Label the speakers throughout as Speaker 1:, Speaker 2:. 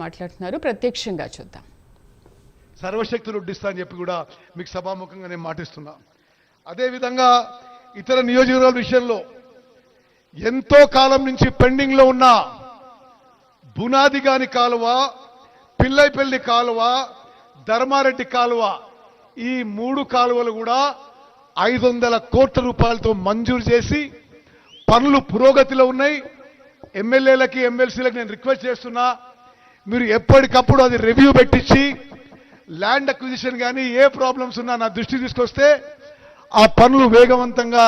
Speaker 1: మాట్లాడుతున్నారు ప్రత్యక్షంగా చూద్దాం.
Speaker 2: సర్వశక్తులు ఉడ్డిస్తా అని చెప్పి కూడా మీకు సభాముఖంగా నేను మాటిస్తున్నా. అదేవిధంగా ఇతర నియోజకవర్గాల విషయంలో ఎంతో కాలం నుంచి పెండింగ్ లో ఉన్న బునాదిగాని కాలువ, పిల్లైపల్లి కాలువ, ధర్మారెడ్డి కాలువ, ఈ 3 కాలువలు కూడా 500 కోట్ల రూపాయలతో మంజూరు చేసి పనులు పురోగతిలో ఉన్నాయి. ఎమ్మెల్యేలకి ఎమ్మెల్సీలకు నేను రిక్వెస్ట్ చేస్తున్నా, మీరు ఎప్పటికప్పుడు అది రివ్యూ పెట్టించి ల్యాండ్ అక్విజిషన్ కానీ ఏ ప్రాబ్లమ్స్ ఉన్నా నా దృష్టికి తీసుకొస్తే ఆ పనులు వేగవంతంగా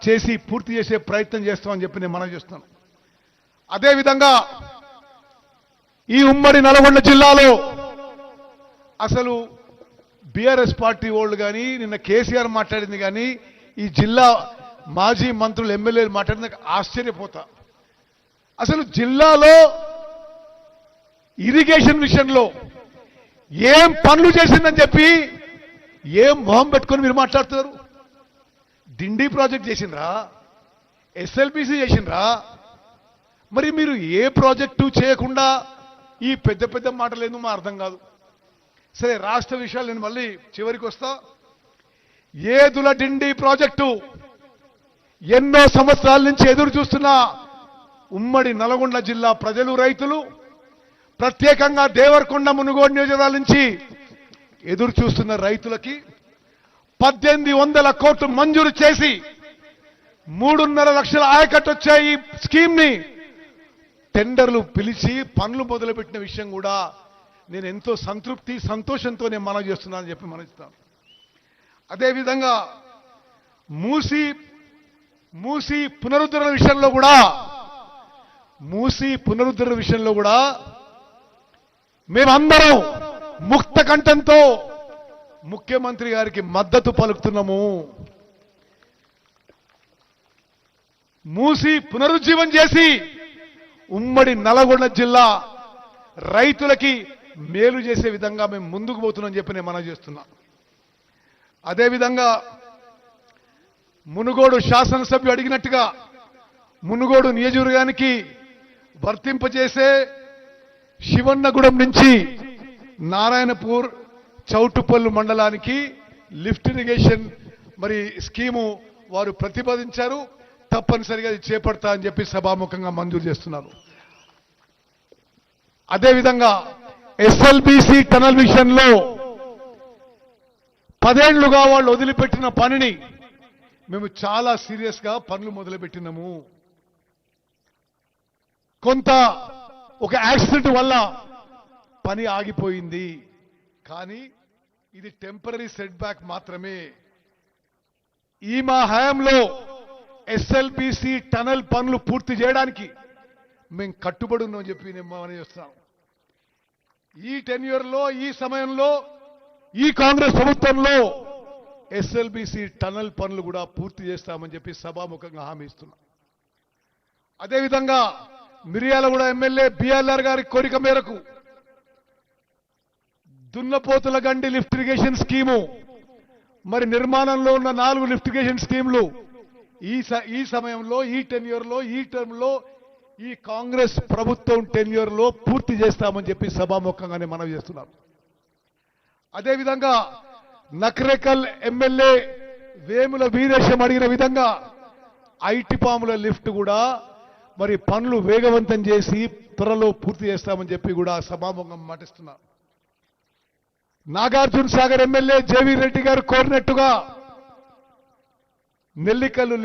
Speaker 2: చేసి పూర్తి చేసే ప్రయత్నం చేస్తామని చెప్పి నేను మనవి చేస్తున్నాను. అదేవిధంగా ఈ ఉమ్మడి నల్గొండ జిల్లాలో అసలు బీఆర్ఎస్ పార్టీ వాళ్ళు కానీ నిన్న కేసీఆర్ మాట్లాడింది కానీ ఈ జిల్లా మాజీ మంత్రులు ఎమ్మెల్యేలు మాట్లాడింది ఆశ్చర్యపోతా. అసలు జిల్లాలో ఇరిగేషన్ విషయంలో ఏం పనులు చేసిందని చెప్పి ఏం మొహం పెట్టుకొని మీరు మాట్లాడుతున్నారు? డిండి ప్రాజెక్ట్ చేసిండ్రా? ఎస్ఎల్బిసి చేసిండ్రా? మరి మీరు ఏ ప్రాజెక్టు చేయకుండా ఈ పెద్ద పెద్ద మాటలు ఏందో మా అర్థం కాదు. సరే, రాష్ట్ర విషయాలు నేను మళ్ళీ చివరికి వస్తా. ఏదుల డిండి ప్రాజెక్టు ఎన్నో సంవత్సరాల నుంచి ఎదురు చూస్తున్న ఉమ్మడి నల్గొండ జిల్లా ప్రజలు, రైతులు, ప్రత్యేకంగా దేవరకొండ, మునుగోడు నియోజకవర్గాల నుంచి ఎదురు చూస్తున్న రైతులకి 1800 కోట్లు మంజూరు చేసి 3.5 లక్షల ఆయకట్టు వచ్చే ఈ స్కీమ్ ని టెండర్లు పిలిచి పనులు మొదలుపెట్టిన విషయం కూడా నేను ఎంతో సంతృప్తి, సంతోషంతో నేను మనవి చేస్తున్నానని చెప్పి మనవిస్తాను. అదేవిధంగా మూసి పునరుద్ధరణ విషయంలో కూడా మేమందరం ముక్త కంఠంతో ముఖ్యమంత్రి గారికి మద్దతు పలుకుతున్నాము. మూసి పునరుజ్జీవం చేసి ఉమ్మడి నల్గొండ జిల్లా రైతులకి మేలు చేసే విధంగా మేము ముందుకు పోతున్నామని చెప్పి నేను మనవి చేస్తున్నా. అదేవిధంగా మునుగోడు శాసనసభ్యులు అడిగినట్టుగా మునుగోడు నియోజకవర్గానికి వర్తింపజేసే శివన్నగూడెం నుంచి నారాయణపూర్, చౌటుపల్లి మండలానికి లిఫ్ట్ ఇరిగేషన్ మరి స్కీము వారు ప్రతిపాదించారు. తప్పనిసరిగా ఇది చేపడతా అని చెప్పి సభాముఖంగా మంజూరు చేస్తున్నారు. అదేవిధంగా ఎస్ఎల్బిసి టనల్ విషయంలో 10 ఏళ్లుగా వాళ్ళు వదిలిపెట్టిన పనిని మేము చాలా సీరియస్ గా పనులు మొదలుపెట్టినాము. కొంత ఒక యాక్సిడెంట్ వల్ల పని ఆగిపోయింది, కానీ ఇది టెంపరీ సెట్ బ్యాక్ మాత్రమే. ఈ మా హయాంలో ఎస్ఎల్బిసి టనల్ పనులు పూర్తి చేయడానికి మేము కట్టుబడి ఉన్నామని చెప్పి నేను మనం చేస్తున్నాం. ఈ టెన్యూర్లో, ఈ సమయంలో, ఈ కాంగ్రెస్ ప్రభుత్వంలో ఎస్ఎల్బిసి టనల్ పనులు కూడా పూర్తి చేస్తామని చెప్పి సభాముఖంగా హామీ ఇస్తున్నాం. అదేవిధంగా మిర్యాలగూడ ఎమ్మెల్యే బిఆర్ఆర్ గారి కోరిక మేరకు దున్నపోతుల గండి లిఫ్ట్ ఇరిగేషన్ స్కీము, మరి నిర్మాణంలో ఉన్న 4 లిఫ్ట్ ఇరిగేషన్ స్కీములు ఈ సమయంలో, ఈ టెన్యూర్లో, ఈ టర్మ్లో, ఈ కాంగ్రెస్ ప్రభుత్వం టెన్యూర్లో పూర్తి చేస్తామని చెప్పి సభాముఖంగానే మనవి చేస్తున్నాం. అదేవిధంగా నకరేకల్ ఎమ్మెల్యే వేముల వీరేశం అడిగిన విధంగా ఐటి పాముల లిఫ్ట్ కూడా మరి పనులు వేగవంతం చేసి త్వరలో పూర్తి చేస్తామని చెప్పి కూడా సభాముఖంగా మాటిస్తున్నా. నాగార్జున సాగర్ ఎమ్మెల్యే జేవీ రెడ్డి గారు కోరినట్టుగా నెల్లికల్లు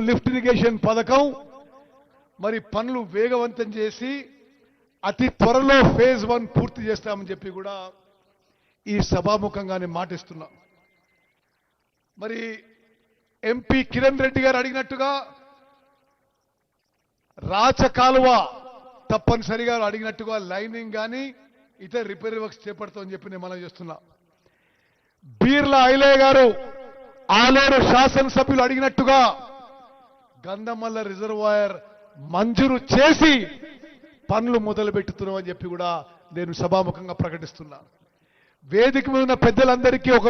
Speaker 2: లిఫ్ట్ ఇరిగేషన్ పథకం మరి పనులు వేగవంతం చేసి అతి త్వరలో ఫేజ్ 1 పూర్తి చేస్తామని చెప్పి కూడా ఈ సభాముఖంగానే మాటిస్తున్నా. మరి ఎంపీ కిరణ్ రెడ్డి గారు అడిగినట్టుగా రాచ కాలువ తప్పనిసరిగా అడిగినట్టుగా లైనింగ్ కానీ ఇతర రిపేర్ వర్క్స్ చేపడతామని చెప్పి నేను మనం చేస్తున్నా. బీర్ల ఐలయ్య గారు ఆలేరు శాసనసభ్యులు అడిగినట్టుగా గంధమల్ల రిజర్వాయర్ మంజూరు చేసి పనులు మొదలు పెట్టుతున్నామని చెప్పి కూడా నేను సభాముఖంగా ప్రకటిస్తున్నా. వేదిక మీద ఉన్న పెద్దలందరికీ ఒక